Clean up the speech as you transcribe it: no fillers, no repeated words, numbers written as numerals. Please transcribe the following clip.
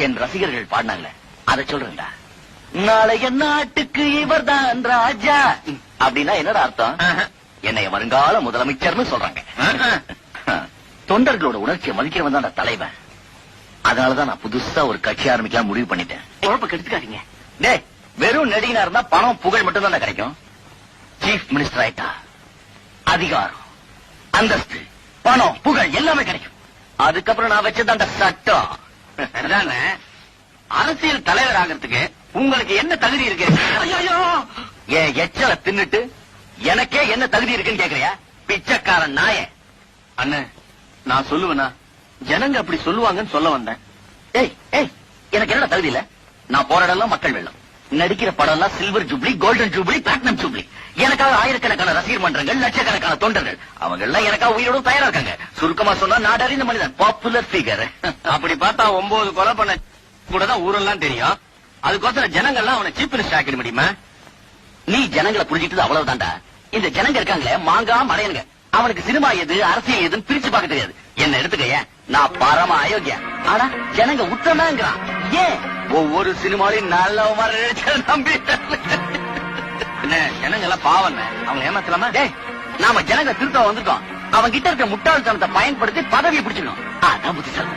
என் ரசிகர்கள் பாடினாங்களே அதை சொல்றேன்டா. நாளைய நாட்டுக்கு இவர் தான் ராஜா அப்படின்னா என்னடா அர்த்தம்? என்னைய வருங்கால முதலமைச்சர்னு சொல்றாங்க. தொண்டர்களோட உணர்ச்சியை மதிக்கிறவன் தான் தலைவன். அதனாலதான் நான் புதுசா ஒரு கட்சி ஆரம்பிக்கலாம் முடிவு பண்ணிட்டேன். குழப்ப கெடுத்துக்காதீங்க. டேய், வெறும் நடிகனா இருந்தா பணம் புகழ் மட்டும் தான் கிடைக்கும். சீஃப் மினிஸ்டர் ஆயிட்டா அதிகாரம், அந்தஸ்து, பணம், புகழ் எல்லாமே கிடைக்கும். அதுக்கப்புறம் நான் வச்சதாண்ட சட்டம். அரசியல் தலைவர் ஆகிறதுக்கு உங்களுக்கு என்ன தகுதி இருக்கு? என் எச்சல தின்னுட்டு எனக்கே என்ன தகுதி இருக்குன்னு கேக்குறியா? பிச்சைக்காரன் நாய. அண்ணன், நான் சொல்லுவேனா? ஜனங்க அப்படி சொல்லுவாங்கன்னு சொல்ல வந்தேன். ஏய் ஏய், எனக்கு என்ன தகுதி இல்ல? நான் போற இடம்லாம் மக்கள் வெள்ளம். நடிக்கிற படம் எல்லாம் silver jubilee, golden jubilee, platinum jubilee. எனக்காக ஆயிரக்கணக்கான ரசிகர் மன்றங்கள், லட்சக்கணக்கான தொண்டர்கள், அவங்க எல்லாம் எனக்காக உயிரோட தயாரா இருக்காங்க. சுருக்கமா சொன்னா நாடறிந்த மனிதன், பாப்புலர் பிகர். அப்படி பார்த்தா 9 கொலை பண்ண கூட தான் ஊரெல்லாம் தெரியும். அதுக்கோசரம் ஜனங்கள்லாம் அவனை சீஃப் மினிஸ்டர் ஆக்கிட முடியுமா? நீ ஜனங்களை புரிஞ்சிட்டு அவ்வளவுதான்டா. இந்த ஜனங்க இருக்காங்களே மாங்கா மடையனுங்க, அவனுக்கு சினிமா எது அரசியல் எதுன்னு பிரிச்சு பார்க்க தெரியாது. என்ன எடுத்துக்கைய, நான் பரம அயோக்கியா. ஆனா ஜனங்க உத்தமங்கிறான். ஏன்? ஒவ்வொரு சினிமாலையும் நல்ல நம்பி ஜனங்க எல்லாம் பாவம், அவங்க ஏமாத்தலாமா? நாம ஜனங்க திருத்த வந்துட்டோம். அவங்க கிட்ட இருக்க முட்டாள்தனத்தை பயன்படுத்தி பதவியை பிடிச்சிடணும். அதான் புத்திசாலி.